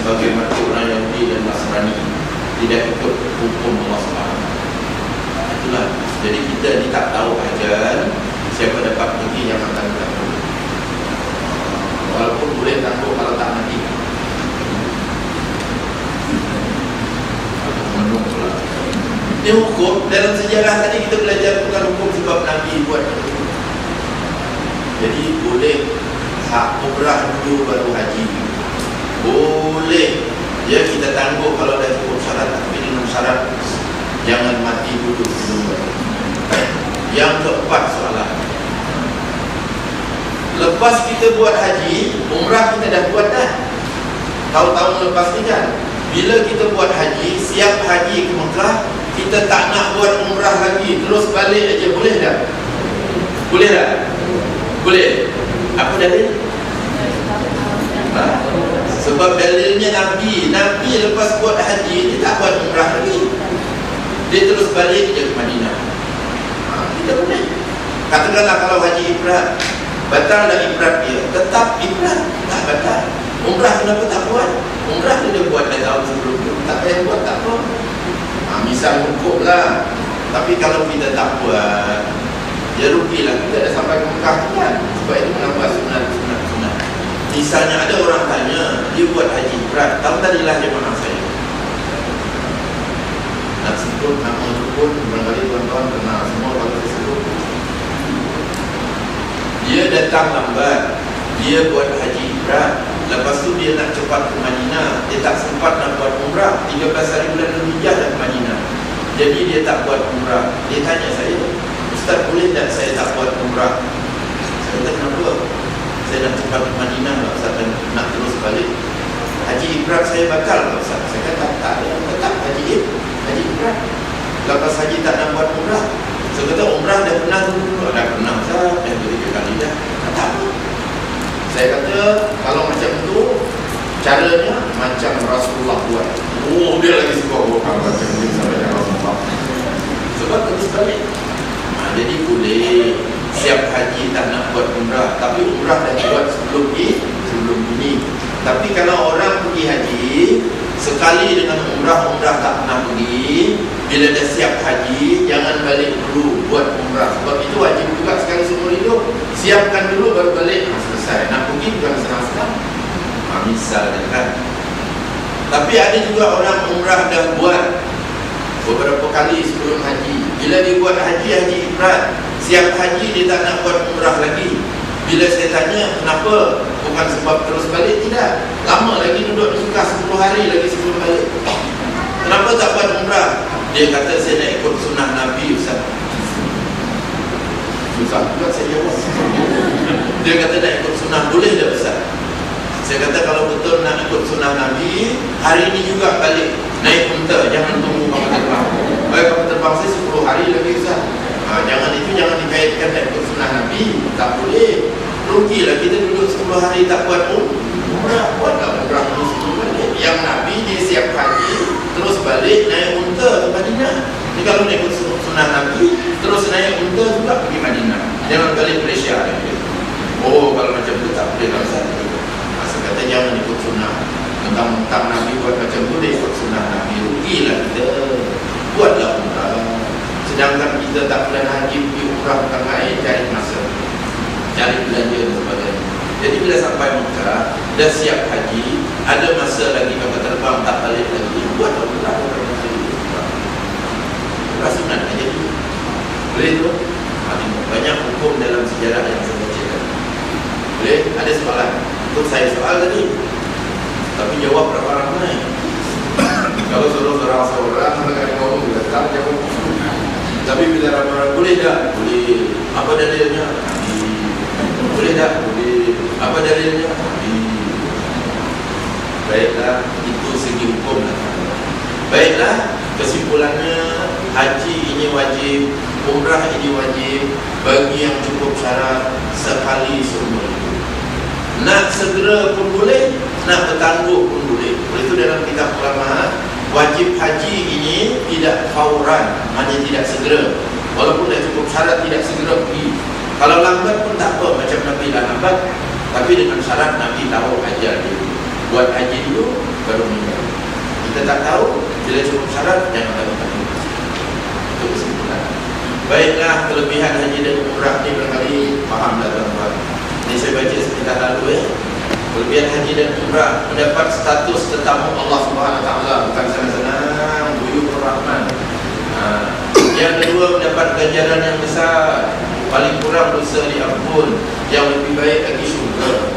sebagaimana orang Yahudi dan Nasrani tidak ikut hukum Allah SWT. Itulah. Jadi kita ni tak tahu ajal siapa dapat pergi yang akan tangguh. Walaupun boleh tangguh kalau tak mati. Menung pula. Ini hukum. Dalam sejarah tadi kita belajar bukan hukum sebab Nabi buat. Jadi boleh hak umrah dulu baru haji. Boleh. Ya kita tangguh kalau dah cukup syarat, tapi dengan syarat jangan mati dulu. Yang keempat soalan. Lepas kita buat haji, umrah kita dah buat dah. Tahun-tahun lepas ni kan. Bila kita buat haji, siap haji ke Mekah, kita tak nak buat umrah lagi, terus balik aja, boleh tak? Boleh tak? Boleh. Apa dalil? Sebab dalilnya Nabi lepas buat haji, dia tak buat umrah lagi, dia terus balik je ke Madinah. Kita boleh. Katakanlah kalau haji ifrat, batal dah ifrat dia, tetap ifrat, tak batal. Umrah kenapa tak buat? Umrah dia buat dah tahun sebelum tu, tak payah buat, tak apa. Misal hukum lah. Tapi kalau kita tak buat, ya rugilah, kita dah sampai ke Mekah kan. Sebab itu menambah sunat. Misalnya ada orang tanya, dia buat haji ifrat, tahu tadilah jemaah saya. Nak sebut nama itu pun barangkali tuan-tuan kenal semua kalau saya sebut. Dia datang lambat, dia buat haji ifrat, lepas tu dia nak cepat ke Madinah, dia tak sempat nak buat umrah. 13 hari bulan Dzulhijjah dah ke Madinah, jadi dia tak buat umrah. Dia tanya saya, Ustaz boleh tak saya tak buat umrah? Saya kata kenapa? Saya nak cepat ke Madinah lah Ustaz, dan nak terus balik. Haji ifrat saya bakal lah Ustaz. Saya kata tak ada, tetap haji ifrat. Lepas haji tak nak buat umrah. Saya kata umrah dah pernah dulu. Dah pernah Ustaz, dah 2-3 kali dah. Tak apa. Saya kata kalau macam tu, caranya macam Rasulullah buat. Oh, dia lagi suka buat macam ni sampai Rasulullah. Sebab terus balik. Jadi boleh siap haji tak nak buat umrah, tapi umrah dah buat sebelum ini. Tapi kalau orang pergi haji sekali dengan umrah tak pernah pergi, bila dah siap haji jangan balik dulu buat umrah. Sebab itu wajib juga sekali seumur hidup. Siapkan dulu baru balik. Selesai. Nak pergi bukan senang-senang. Misalnya kan. Tapi ada juga orang umrah dah buat beberapa kali sebelum haji. Bila dia buat haji ifrat, siap haji dia tak nak buat umrah lagi. Bila saya tanya kenapa, bukan sebab terus balik, tidak. Lama lagi duduk di Mekah 10 hari lagi sebelum balik. Kenapa tak buat umrah? Dia kata saya nak ikut sunnah Nabi Ustaz. Susah juga saya jawab. Dia kata nak ikut sunnah, boleh tak Ustaz? Saya kata kalau betul nak ikut sunnah Nabi, hari ini juga balik naik unta, jangan tunggu kapal terbang. Kapal terbang saya 10 hari lagi Ustaz. Jangan dikaitkan dengan ikut sunnah Nabi. Tak boleh. Rugilah kita duduk 10 hari tak buat umrah. Buatlah umrah dulu sebelum balik. Yang Nabi dia siap haji, terus balik naik unta ke Madinah. Jadi kalau nak ikut sunnah Nabi, terus naik unta juga pergi Madinah. Jangan balik Malaysia lagi. Oh, kalau macam tu tak boleh kalau saya. Saya kata jangan ikut sunnah. Mentang-mentang Nabi buat macam tu, dia ikut sunnah Nabi. Rugilah kita. Buatlah umrah. Sedangkan kita tak bulan haji pergi umrah bukan main, cari masa, cari belanja dan sebagainya. Jadi bila sampai Mekah, dah siap haji, ada masa lagi kapal terbang tak balik lagi, buat umrah masa itu. Umrah sunat aja dulu. Boleh tu? Banyak hukum dalam sejarah yang saya bacakan. Boleh? Ada soalan? Untuk saya soal tadi, tapi jawab berapa ramai. Kalau suruh seorang-seorang, mereka ngomong juga tak jawab. Tapi bila ramai boleh tak? Boleh. Apa dalilnya? Boleh tak? Boleh. Apa dalilnya? Baiklah, itu segi hukum lah. Baiklah, kesimpulannya haji ini wajib, umrah ini wajib bagi yang cukup syarat sekali seumur hidup. Nak segera pun boleh, nak bertangguh pun boleh. Itu dalam kitab ulama, wajib haji ini tidak fauran, hanya tidak segera. Walaupun dah cukup syarat tidak segera pergi. Kalau lambat pun tak apa, macam Nabi dah lambat, tapi dengan syarat Nabi tahu ajal dulu. Buat haji dulu, baru meninggal. Kita tak tahu, bila cukup syarat jangan lakukan itu. Itu kesimpulan. Baiklah, kelebihan haji dan umrah ni barangkali faham dah tuan-tuan. Ini saya baca sebentar lalu Kelebihan haji dan umrah mendapat status tetamu Allah Subhanahu Wa Taala, bukan senang-senang buyur rahman. Yang kedua, mendapat ganjaran yang besar, paling kurang dosa diampun, yang lebih baik lagi syurga.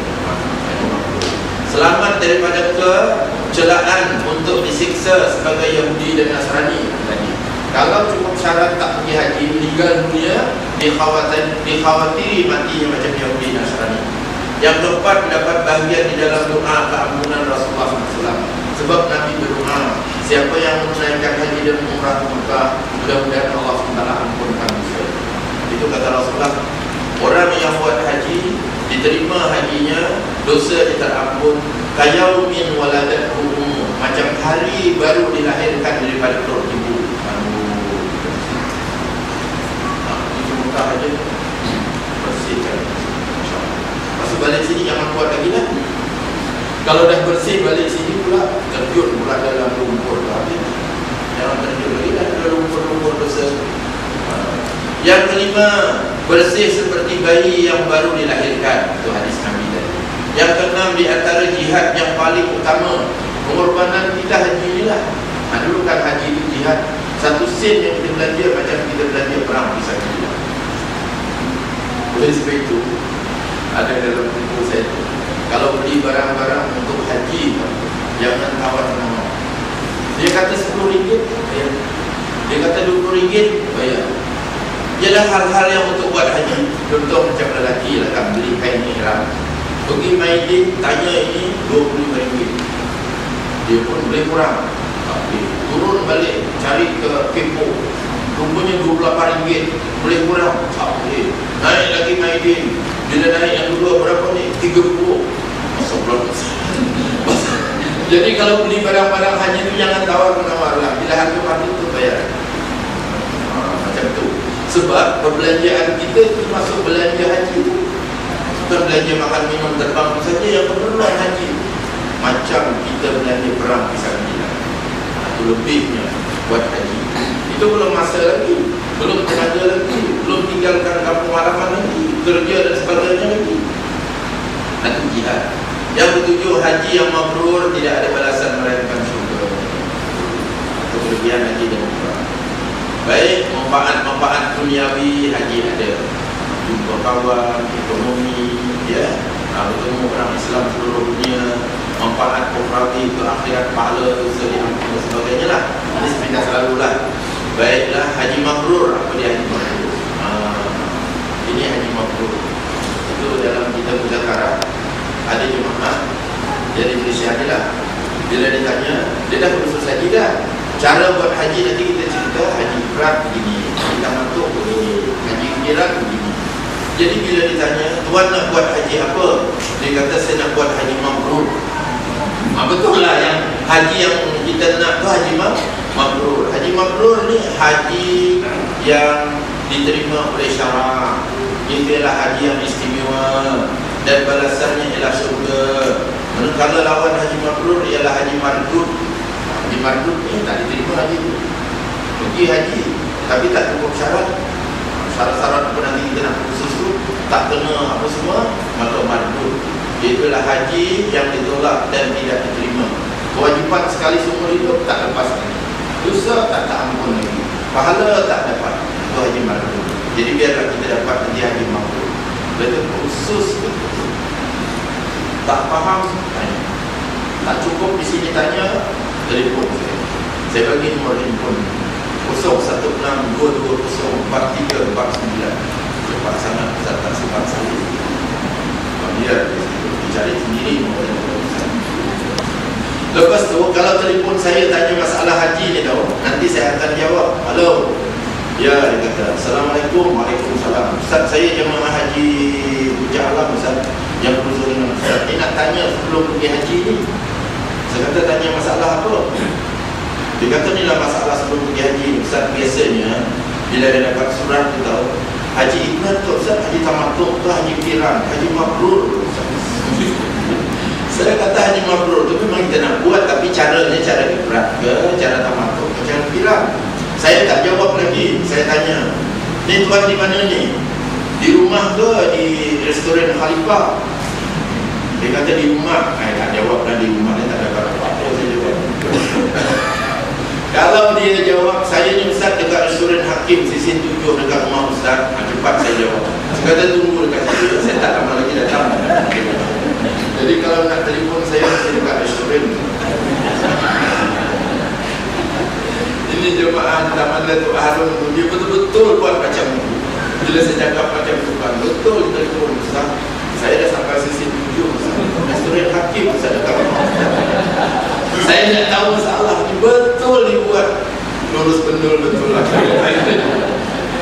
Selamat daripada kecelaan untuk disiksa sebagai Yahudi dan Nasrani tadi. Kalau cukup syarat tak pergi haji, meninggal dunia, dikhawatiri matinya macam Yahudi dan Nasrani. Yang keempat, mendapat bahagian di dalam doa keampunan Rasulullah SAW. Sebab Nabi berdoa, siapa yang menunaikan haji dan umrah ke Mekah, mudah-mudahan Allah SWT ampunkan dosa. Itu kata Rasulullah. Orang yang buat haji, diterima hajinya, dosa dia terampun. Kayaumin waladathu ummu, macam hari baru dilahirkan daripada perut ibu. Itu muka aja bersihkan. Masuk balik sini jangan kuat lagi lah. Kalau dah bersih balik sini pula, terjun pula dalam lumpur lagi. Jangan terjun lagi lah dalam lumpur-lumpur dosa. Yang kelima, bersih seperti bayi yang baru dilahirkan. Itu hadis Nabi tadi. Yang keenam, di antara jihad yang paling utama, pengorbanan kita haji inilah. Dulu kan haji itu jihad. Satu sen yang kita belanja macam kita belanja perang di sana. Oleh sebab itu, ada dalam buku saya itu, kalau beli barang-barang untuk haji, jangan tawar-menawar. Dia kata RM10, bayar. Dia kata RM20, bayar. Ialah hal-hal yang untuk buat haji. Contoh macam lelaki lah kan, beli kain ihram, pergi Maidin, tanya ini RM25. Dia pun boleh kurang. Turun balik, cari ke Kepo, rupanya RM28, boleh kurang. Tak boleh. Naik lagi Maidin, bila naik yang kedua berapa ni? RM30. Masa bulan. Jadi kalau beli barang-barang haji itu jangan tawar-menawar lah. Bila harga mati tu bayar. Macam tu. Sebab perbelanjaan kita itu termasuk belanja haji itu. Bukan belanja makan minum terbang saja yang keperluan haji. Macam kita belanja perang fisabilillah. Itu lebihnya buat haji. Itu belum masa lagi, belum tenaga lagi, belum tinggalkan kampung halaman lagi, kerja dan sebagainya lagi. Itu jihad. Yang ketujuh, haji yang mabrur tidak ada balasan melainkan syurga. Itu kelebihan haji dan umrah. Baik, manfaat duniawi haji ada, jumpa kawan, ekonomi, bertemu orang Islam seluruh dunia, manfaat ukhrawi ke akhirat, pahala, dosa diampun dan sebagainya lah. Ini sepindah selalu lah. Baiklah, haji mabrur. Apa dia haji mabrur? Ini haji mabrur. Itu dalam kitab muzakarah ada jemaah dia di Malaysia ni lah. Bila ditanya, dia dah berusaha haji dah. Cara buat haji nanti kita cerita, haji ifrad begini, haji tamattu begini, haji kiraan begini. Jadi bila ditanya, tuan nak buat haji apa? Dia kata saya nak buat haji mabrur. Betul lah, yang haji yang kita nak tu haji mabrur. Haji mabrur ni haji yang diterima oleh syarak. Ia adalah haji yang istimewa dan balasannya ialah syurga. Manakala lawan haji mabrur ialah haji mardud. Haji mardud ni tak diterima haji tu. Pergi haji tapi tak cukup syarat. Syarat-syarat apa nanti kita nak khusus tu tak kena apa semua, maka mardud. Itulah haji yang ditolak dan tidak diterima. Kewajipan sekali seumur hidup tak lepas lagi. Dosa tak ampun lagi. Pahala tak dapat. Itu haji mardud. Jadi biarlah kita dapat nanti haji mabrur. Itu khusus betul. Tak faham, tanya. Tak cukup di sini tanya, telefon saya. Saya bagi nombor telefon 016-2204-349. Cepat sangat, saya tak sempat saya. Biar dicari sendiri nombor telefon saya. Lepas tu, kalau telefon saya tanya masalah haji ni tau, nanti saya akan jawab. Halo. Ya, dia kata, Assalamualaikum. Waalaikumsalam. Ustaz, saya jemaah haji Bujang Alam, Ustaz, yang berusaha dengan Ustaz. Dia nak tanya sebelum pergi haji ni. Saya kata, tanya masalah apa? Dia kata, ni lah masalah sebelum pergi haji. Ustaz, biasanya bila dia dapat surat tu tahu, haji ifrad tu Ustaz, haji tamattu tu, haji kiraan, haji mabrur. Saya kata haji mabrur tu memang kita nak buat, tapi Ni tuan di mana ni? Di rumah ke di restoran Khalifah? Dia kata di rumah. Tak jawab dah, di rumah dia tak ada apa-apa. Saya jawab. Kalau dia jawab, saya ni Ustaz dekat restoran Hakim sisi 7 dekat rumah Ustaz, cepat saya jawab. Saya kata tunggu dekat situ, saya tak lama lagi datang. Jadi kalau nak telefon saya dekat restoran. Ini jemaah Taman Datuk Harun tu, dia betul-betul buat macam tu. Bila saya cakap macam tu kan, betul telefon Ustaz, saya dah sampai sisi 7 restoran Hakim Ustaz dekat rumah. Saya tak tahu masalah ni, betul dibuat lurus pendul betul lah.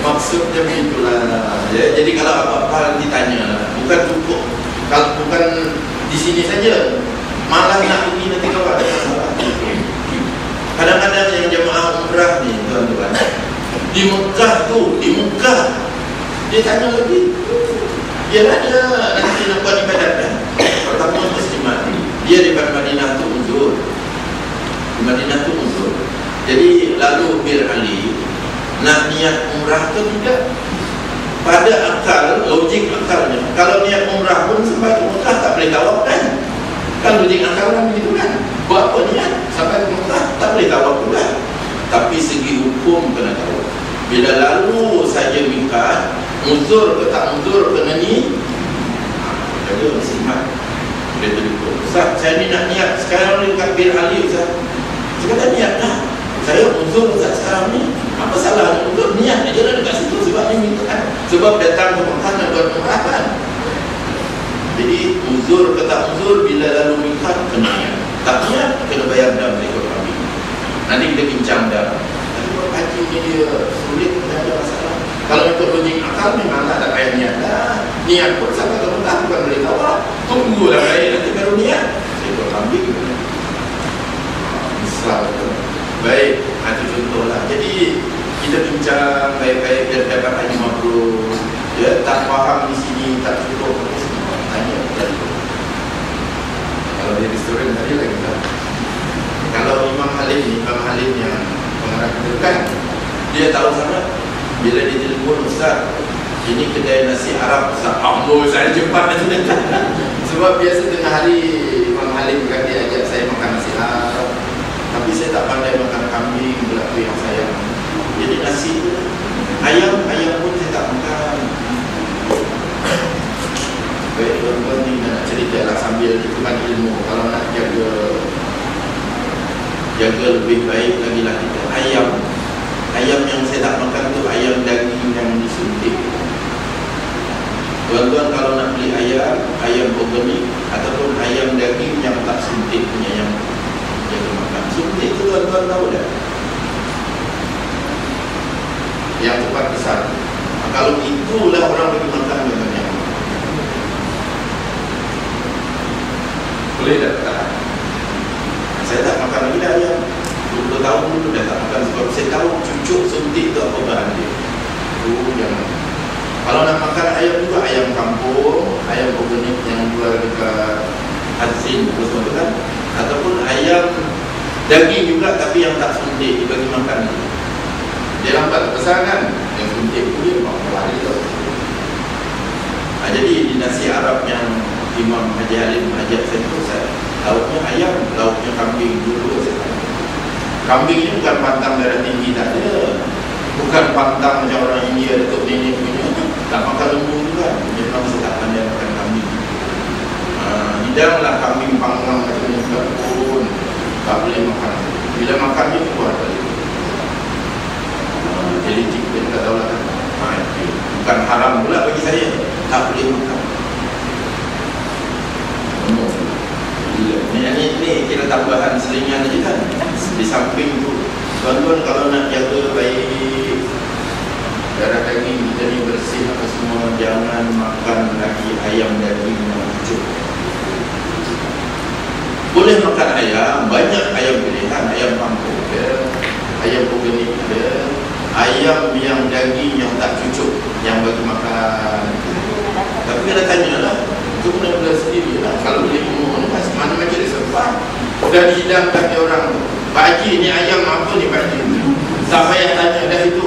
Maksudnya begitulah ya. Jadi kalau apa-apa nanti tanya, bukan cukup, kalau bukan di sini saja, malah nak pergi nanti kalau ada masalah. Kadang-kadang yang jemaah umrah ni tuan-tuan, di Mekah dia tanya lagi, biarlah dia nanti nak buat ibadat kan. Pertama muslimat, dia daripada Madinah tu uzur, jadi lalu Bir Ali nak niat umrah tu tidak. Pada akal, logik akalnya, kalau niat umrah pun sampai ke Mekah tak boleh tawaf kan. Kan logik akal kan begitu kan. Buat apa niat sampai ke Mekah tak boleh tawaf pula. Tapi segi hukum kena tahu. Bila lalu saja mikat, uzur ke tak uzur kena ni, jadi muslimat dia telefon, Ustaz saya ni nak niat sekarang ni dekat Bir Ali Ustaz. Saya kata niat dah, saya uzur Ustaz sekarang ni, apa salahnya uzur, niat aja lah dekat situ. Sebab ni minta kan, sebab datang ke Mekah nak buat umrah kan. Jadi uzur ke tak uzur, bila lalu mikat kena niat, tak niat kena bayar dam ekor kambing. Nanti kita bincang dah. Tapi buat haji ni dia sulit, tak ada masalah. Kalau ikut logik akal memang tak payah niat dah. Niat pun sampai ke Mekah bukan boleh tawaf, tunggulah baik nanti baru niat ekor kambing. Misal baik, itu contohlah. Jadi kita bincang baik-baik biar dapat haji mabrur. Ya, tak faham di sini tak cukup, tanya tadi. Kalau di restoran tadi lagi tak. Kalau Imam Halim yang pengarah kita kan, dia tahu sangat. Bila dia telefon, Ustaz ini kedai nasi Arab Ustaz, saya cepat nanti. Sebab biasa tengah hari Imam Halim kan dia ajak saya makan nasi Arab, tapi saya tak pandai makan kambing pula tu yang saya. Jadi nasi tu, ayam pun saya tak makan. Baik tuan-tuan ni nak cerita lah sambil hitungan ilmu. Kalau nak jaga lebih baik lagi lah kita. Ayam yang saya tak makan tu ayam daging yang disuntik. Tuan-tuan kalau nak beli ayam organik ataupun ayam daging yang tak suntik punya yang jaga makan. Suntik tu tuan-tuan tahu dah, yang cepat besar. Kalau itulah orang pergi makan contohnya, boleh tak? Saya tak makan lagi dah ayam. 20 tahun dulu dah tak makan sebab saya tahu cucuk suntik tu apa bahan dia. Jangan. Kalau nak makan ayam juga, ayam kampung, ayam organik yang jual dekat Hazin betul kan, ataupun ayam daging juga tapi yang tak suntik dibagi makan. Dia lambat besar kan, yang suntik tu dia memang hari tu. Jadi di nasi Arab yang Imam Haji Halim ajak saya tu, saya lauknya ayam, lauknya kambing dulu saya tahu. Kambing ni bukan pantang darah tinggi, tak ada. Bukan pantang macam orang India Datuk Nenek punya, tak makan lembu juga. Dia memang saya tak pandai makan kambing. Hidanglah kambing panggang macam ni pun tak boleh makan. Bila makan dia keluar balik. Jadi kita tak tahu lah kan. Bukan haram pula bagi saya, tak boleh makan. Ini kira tambahan selingan aja kan. Di samping tu, tuan-tuan kalau nak jaga baik darah daging kita ni bersih apa semua, jangan makan lagi ayam daging yang cucuk. Boleh makan ayam, banyak ayam pilihan, ayam kampung ke, ayam organik ke, ayam yang daging yang tak cucuk, yang bagi makan. Tapi kena tanya lah, itu benar-benar sendiri lah. Kalau beli umur ni mana macam dia sempat dah dihidangkan dia orang tu, Pak Haji ni ayam apa ni Pak Haji? Tak payah tanya dah itu.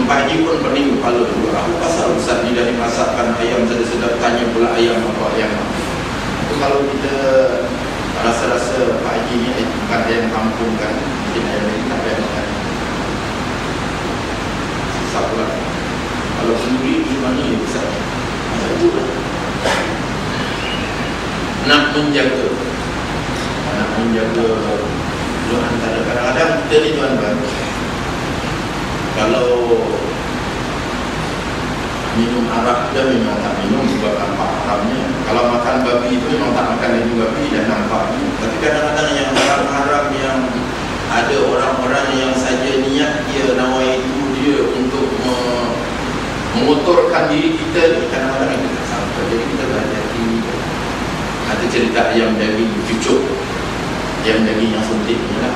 Pak Haji pun pening kepala juga. Apa pasal Ustaz ni dah dimasakkan ayam sedap-sedap, tanya pula ayam apa ayam apa. Itu kalau kita rasa-rasa Pak Haji ni bukan ayam kampung kan, mungkin ayam ni tak payah makan. Susah pula. Kalau sendiri di mana ya Ustaz? Macam tu lah. Nak menjaga lu antara kadang-kadang kita ni tuan-tuan, kalau minum arak dia memang tak minum sebab nampak haramnya. Kalau makan babi itu memang tak makan daging babi dan nampaknya. Tapi kadang-kadang yang haram-haram yang ada orang-orang yang saja niat dia nawai itu dia untuk mengotorkan diri kita ni, kadang-kadang itu tak sampai. Jadi kita berhati-hati. Ada cerita ayam daging cucuk, ayam daging yang suntik ni lah.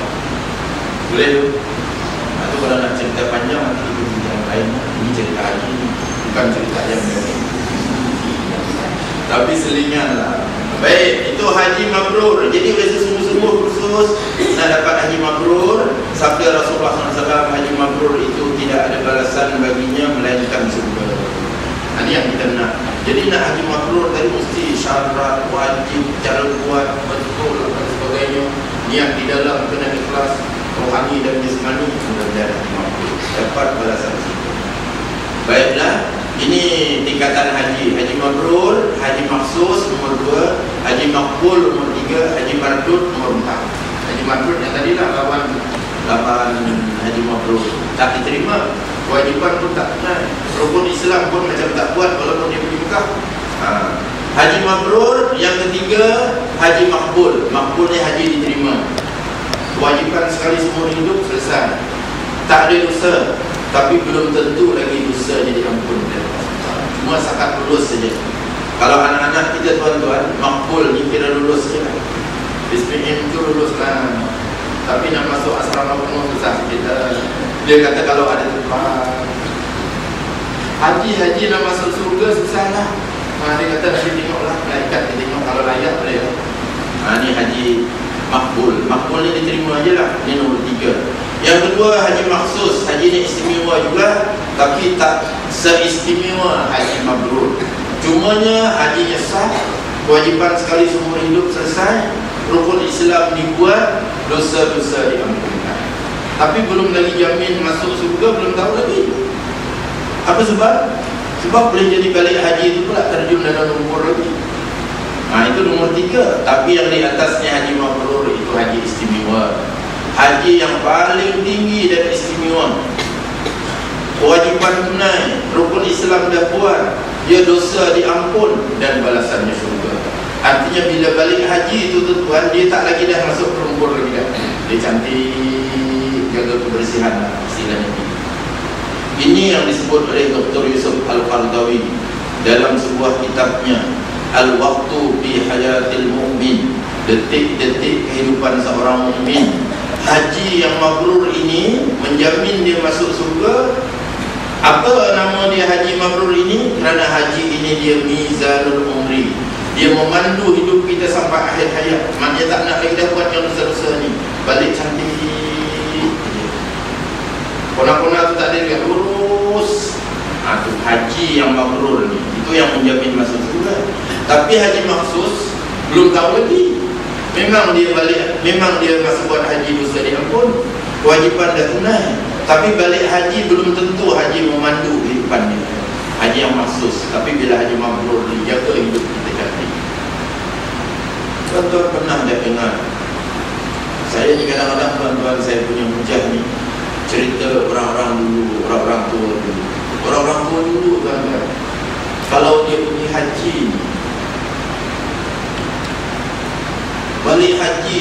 Boleh tu. Atau kalau nak cerita panjang nanti kita cerita yang lain. Ini cerita Haji ni, bukan cerita ayam daging. Tapi selingan lah. Baik, itu Haji Mabrur. Jadi oleh sesungguh-sungguh khusus nak dapat Haji Mabrur, sabda Rasulullah SAW, Haji Mabrur itu tidak ada balasan baginya melainkan surga. Ini yang kita nak. Jadi nak Haji Mabrur tadi mesti syarat, wajib, cara buat betul dan sebagainya. Niat di dalam kena ikhlas, rohani dan jasmani, mudah-mudahan Haji Mabrur dapat balasan surga. Baiklah, ini tingkatan haji. Haji Mabrur, Haji Maksus nomor 2, Haji Makbul nomor 3, Haji Mardud nomor 4. Haji Mardud yang tadi lah lawan Haji Mabrur, tak diterima, kewajipan pun tak kenal, rukun Islam pun macam tak buat walaupun dia pergi Mekah. Haji Mabrur yang ketiga, Haji Makbul. Makbul ni haji diterima, kewajipan sekali seumur hidup selesai, tak ada dosa. Tapi belum tentu lagi dosanya diampunkan, cuma sakat lulus saja. Kalau anak-anak kita tuan-tuan, makbul ni kira lulus saja. SPM tu lulus lah, tapi nak masuk asrama penuh susah sikit. Dia kata kalau ada tempat. Haji nak masuk surga susah lah. Dia kata nanti tengoklah, malaikat dia tengok kalau layak boleh. Ni haji makbul. Makbul ni diterima je lah. Ni nombor 3. Yang kedua Haji Maksus. Haji ni istimewa juga, tapi tak seistimewa Haji Mabrur. Cumanya hajinya sah, kewajipan sekali seumur hidup selesai, rukun Islam dibuat, dosa-dosa diampunkan. Tapi belum lagi jamin masuk surga, belum tahu lagi. Apa sebab? Sebab boleh jadi balik haji itu pula terjun dalam lumpur lagi. Itu nomor 3. Tapi yang di atasnya Haji Mabrur itu haji istimewa, haji yang paling tinggi dan istimewa. Kewajipan tunai, rukun Islam dah buat, dia dosa diampun dan balasannya surga. Artinya bila balik haji itu tuan, dia tak lagi dah masuk lumpur lagi dah. Dia cantik, jaga kebersihan lah, istilahnya. Ini yang disebut oleh Dr. Yusuf Al-Qardawi dalam sebuah kitabnya Al-Waqtu Fi Hayatil Mu'min, detik-detik kehidupan seorang mukmin. Haji yang mabrur ini menjamin dia masuk surga. Apa nama dia Haji Mabrur ini? Kerana haji ini dia mizanul umri, dia memandu hidup kita sampai akhir hayat. Maknanya tak nak lagi dah buat yang dosa-dosa ni, balik cantik, kona-kona tu tak ada dia lurus. Tu haji yang mabrur ni, itu yang menjamin masuk surga. Tapi Haji Maksus belum tahu lagi. Memang dia balik, memang dia masih buat haji dosa diampun, kewajipan dah tunai, tapi balik haji belum tentu haji memandu kehidupan dia. Haji yang maksus. Tapi bila Haji Mabrur dijaga hidup kita cantik. Tuan-tuan pernah tak dengar? Saya ni kadang-kadang tuan-tuan saya punya hujah ni cerita orang-orang dulu, orang-orang tua dulu. Orang-orang tua dulu tuan-tuan, kalau dia pergi haji, balik haji,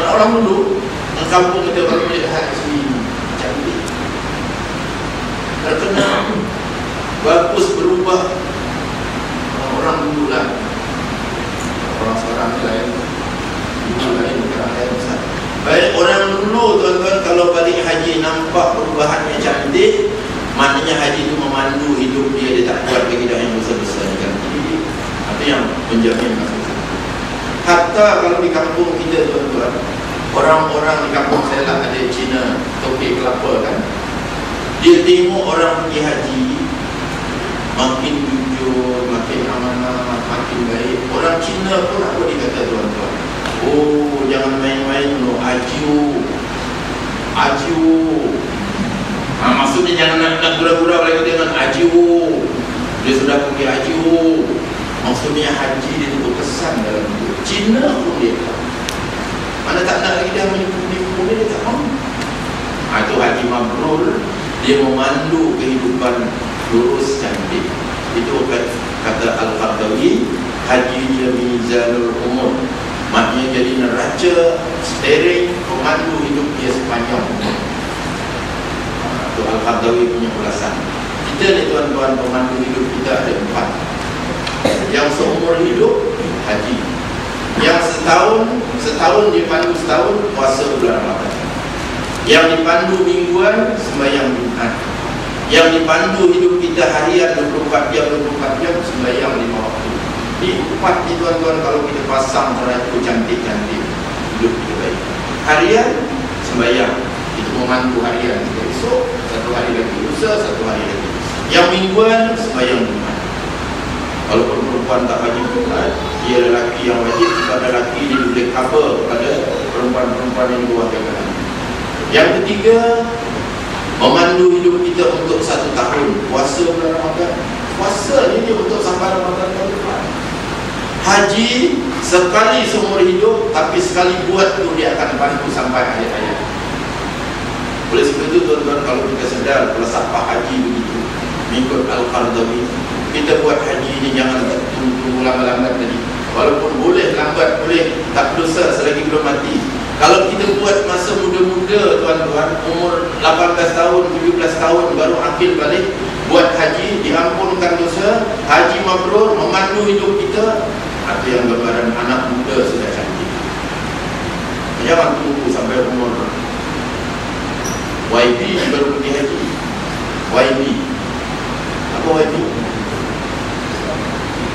orang dulu kampung kita baru balik haji, cantik, terkenal, bagus, berubah. Orang dulu lah, orang sekarang ni lain, dulu lain, sekarang lain. Baik, orang dulu tuan-tuan kalau balik haji nampak perubahannya cantik, maknanya haji itu memandu hidup dia, dia tak buat lagi dah yang besar-besar cantik. Itu yang menjamin masuk. Hatta kalau di kampung kita tuan-tuan, orang-orang di kampung saya lah ada Cina, topik kelapa kan. Dia tengok orang pergi haji makin jujur, makin amanah, makin baik. Orang Cina pun apa dia kata tuan-tuan? Oh, jangan main-main no, aju. Maksudnya jangan nak gurau-gurau lagi dengan aju. Dia sudah pergi aju. Maksudnya haji dia tu berkesan dalam hidup. Cina pun dia tak. Mana tak nak lagi dia menipu dia tak mahu. Itu haji mabrur. Dia memandu kehidupan lurus cantik. Itu kata Al-Qardawi, haji dia mizanul umur. Maknanya jadi neraca steering pemandu hidup dia sepanjang umur. Itu Al-Qardawi punya ulasan. Kita ni tuan-tuan, pemandu hidup kita ada 4. Yang seumur hidup haji. Yang setahun dipandu setahun puasa bulan Ramadan. Yang dipandu mingguan sembahyang Jumat. Yang dipandu hidup kita harian 24 jam sembahyang 5 waktu. Ini 4 ni tuan-tuan, kalau kita pasang teratur cantik-cantik, hidup kita baik. Harian sembahyang, itu memandu harian kita. Esok satu hari lagi lusa, satu hari lagi. Yang mingguan sembahyang Jumat. Kalau perempuan tak wajib Jumat, dia lelaki yang wajib. Kepada lelaki dia boleh cover kepada perempuan-perempuan yang luar jagaan. Yang ketiga, memandu hidup kita untuk 1 tahun. Puasa bulan Ramadan. Puasa ni dia untuk sampai Ramadan tahun depan. Haji sekali seumur hidup, tapi sekali buat tu dia akan bantu sampai akhir hayat. Oleh sebab itu tuan-tuan, kalau kita sedar falsafah haji begitu, mengikut Al-Qardawi, kita buat haji ni jangan tunggu lama-lama tadi. Walaupun boleh lambat, boleh tak dosa selagi belum mati. Kalau kita buat masa muda-muda tuan-tuan, umur 18 tahun, 17 tahun baru akil balik, buat haji, diampunkan dosa, haji mabrur, memandu hidup kita. Itu yang gambaran anak muda sudah cantik. Jangan tunggu sampai umur YB baru pergi haji. YB, apa YB?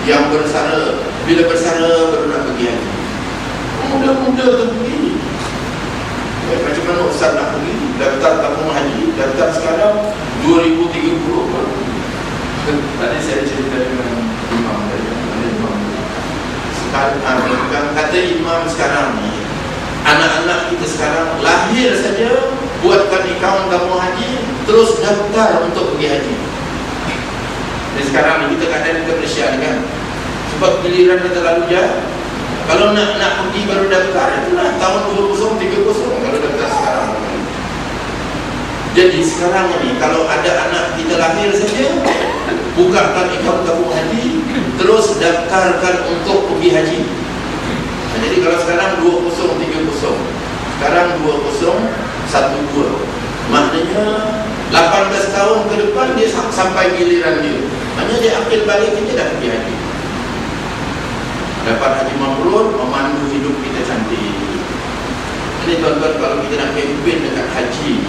Yang bersara, bila bersara baru nak pergi haji. Muda-muda tu begini. Macam mana Ustaz nak pergi? Daftar tabung haji, daftar sekarang 2030 baru. Tadi saya cerita dengan imam tadi, sekarang kata imam sekarang ni, anak-anak kita sekarang lahir saja buatkan akaun tabung haji, terus daftar untuk pergi haji. Dan sekarang ni kita keadaan kita Malaysia ni kan, sebab giliran kita terlalu jauh. Kalau nak pergi baru daftar, itulah tahun 2030 kalau daftar sekarang. Jadi sekarang ni kalau ada anak kita lahir saja, bukakan akaun tabung haji, terus daftarkan untuk pergi haji. Jadi kalau sekarang 2030, sekarang 2012, maknanya 18 tahun ke depan dia sampai giliran dia. Maknanya dia akil balik, kita dah pergi haji. Dapat haji mabrur, memandu hidup kita cantik. Jadi tuan-tuan, kalau kita nak kempen dekat haji,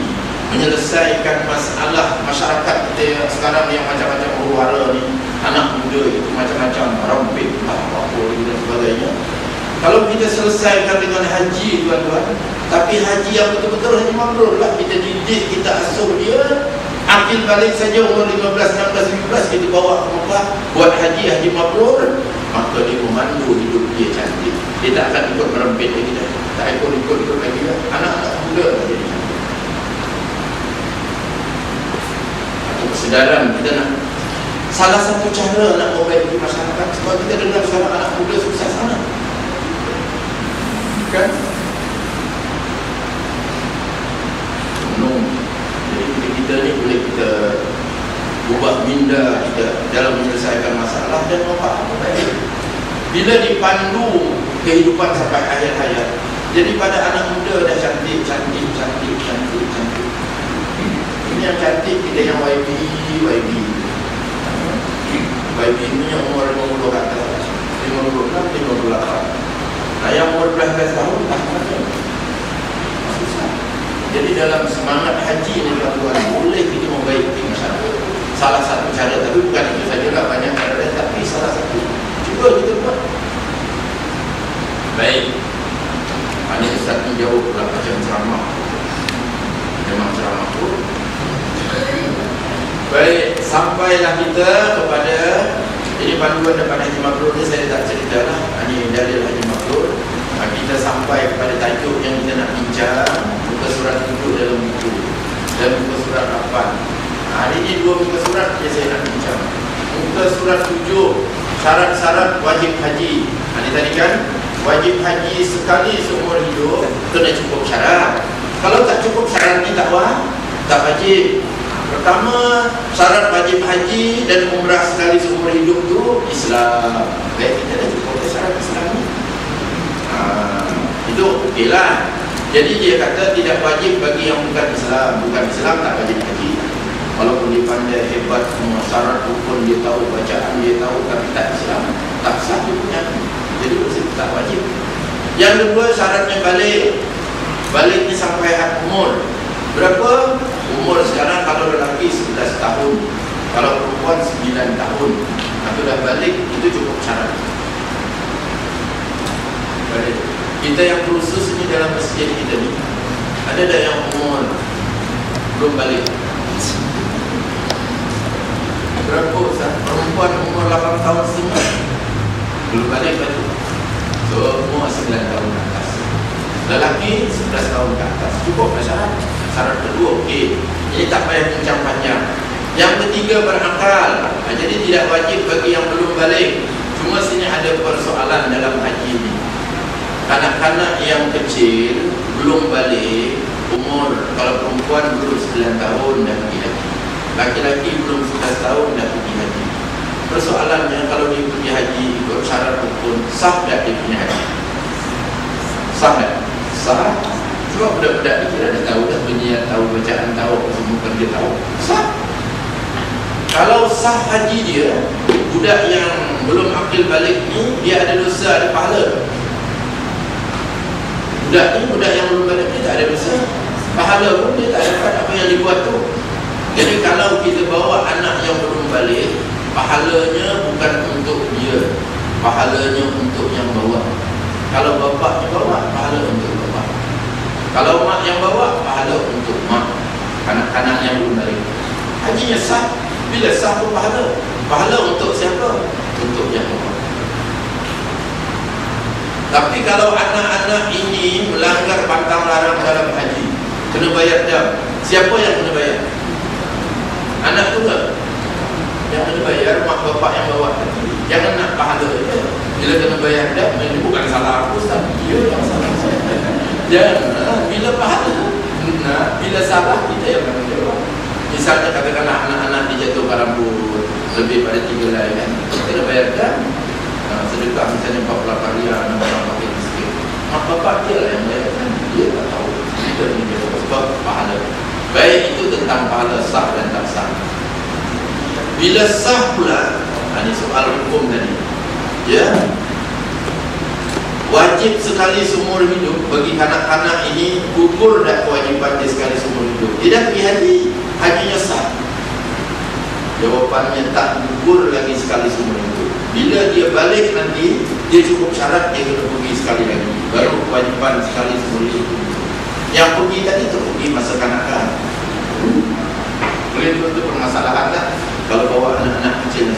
menyelesaikan masalah masyarakat kita yang sekarang yang macam-macam huru-hara ni, anak muda itu macam-macam rompet, apa-apa dan sebagainya. Kalau kita selesaikan dengan haji tuan-tuan, tapi haji yang betul-betul haji mabrur lah, kita didik, kita asuh dia, akil balik saja umur 15, 16, 17 kita bawa ke Mekah buat haji mabrur, maka dia memandu hidup dia cantik. Dia tak akan ikut merempit lagi dah, tak ikut lagi dah. Anak-anak muda lah jadi cantik. Atau kesedaran kita nak, salah satu cara nak memperbaiki masyarakat, sebab kita dengar sekarang anak muda susah sana kan, jadi kita ni boleh kita ubah minda kita dalam menyelesaikan masalah dan memfaham baik. Bila dipandu kehidupan sampai akhir hayat, jadi pada anak muda dah cantik. Ini yang cantik kita yang YB ini yang umur 50 ke atas, 56, 58. Nah, yang umur 12 tahun tak macam susah. Jadi dalam semangat haji ni tuan-tuan, boleh kita membaiki masyarakat. Salah satu cara, tapi bukan itu sajalah, banyak cara lain, tapi salah satu cuba kita buat. Baik. Ini Ustaz ni jauh pula macam ceramah. Memang ceramah tu Baik, sampailah kita kepada ini panduan daripada Haji Mabrur ni, saya tak ceritalah. Ini dalil Haji Mabrur. Kita sampai kepada tajuk yang kita nak bincang, muka surat 7 dalam buku dan muka surat 8. Hari ini 2 muka surat yang saya nak bincang. Muka surat 7, syarat-syarat wajib haji. Ini tadi kan, wajib haji sekali seumur hidup, kena cukup syarat. Kalau tak cukup syarat ni tak wajib. Pertama, syarat wajib haji dan umrah sekali seumur hidup tu Islam. Baik, kita dah cukup syarat Islam ni. Itu okey lah. Jadi dia kata tidak wajib bagi yang bukan Islam. Bukan Islam tak wajib haji. Walaupun dia pandai hebat semua syarat rukun dia tahu, bacaan dia tahu, tapi tak Islam, tak sah dia punya. Jadi tak wajib. Yang kedua, syaratnya balik ni sampai had umur. Berapa? Umur sekarang kalau lelaki 11 tahun, kalau perempuan 9 tahun. Itu dah balik, itu cukup syarat. Balik. Kita yang khusus ni dalam masjid kita ni, ada dah yang umur belum balik. Berapa Ustaz? Perempuan umur 8 tahun setengah belum balik balik. So umur 9 tahun ke atas. Lelaki 11 tahun ke atas. Cukup syarat. Syarat kedua okey. Ini tak payah bincang panjang. Yang ketiga berakal. Jadi tidak wajib bagi yang belum balik. Cuma sini ada persoalan dalam haji ini. Kanak-kanak yang kecil belum balik, umur kalau perempuan belum 9 tahun dah pergi haji. Laki-laki belum 11 tahun dah pergi haji. Persoalannya kalau dia pergi haji ikut syarat rukun, sah tak dia pergi haji? Sah tak? Sah. Sebab budak-budak ni kira dah tahu dah bunyi, tahu bacaan, tahu semua kerja tahu. Sah. Kalau sah haji dia, budak yang belum akil balik ni dia ada dosa, ada pahala. Budak yang belum balik ni tak ada dosa. Pahala pun dia tak dapat apa yang dibuat tu. Jadi kalau kita bawa anak yang belum balik, pahalanya bukan untuk dia, pahalanya untuk yang bawa. Kalau bapaknya bawa, pahala untuk bapak. Kalau mak yang bawa, pahala untuk mak. Anak-anak yang belum balik, hajinya sah. Bila sah tu pahala. Pahala untuk siapa? Untuk yang bawa. Tapi kalau anak-anak ini melanggar pantang larang dalam haji, kena bayar dam. Siapa yang kena bayar? Anak tu tak? Yang kena bayar mak bapak yang bawa tadi. Jangan nak pahala je. Bila kena bayar dam, ini bukan salah aku, tapi dia yang salah saya. Jangan, bila pahala, bila salah kita yang akan jawab. Misalnya katakanlah anak-anak dijatuh rambut lebih pada 3 helai kan, kena bayar dam. Sedekah misalnya 48 riyal, anak orang pakai miskin, mak bapak dia lah yang bayar kan. Dia tak tahu. Kita ni dia sebab pahala. Baik, itu tentang pahala sah dan tak sah. Bila sah pula, ini soal hukum tadi. Ya, wajib sekali seumur hidup bagi kanak-kanak ini. Gugur dah kewajipan dia sekali seumur hidup. Dia dah pergi haji, hajinya sah. Jawapannya tak gugur lagi sekali seumur hidup. Bila dia balik nanti, dia cukup syarat dia kena pergi sekali lagi, baru kewajipan sekali seumur hidup. Yang pergi tadi tu pergi masa kanak-kanak. Boleh tu permasalahan lah. Kalau bawa anak-anak kecil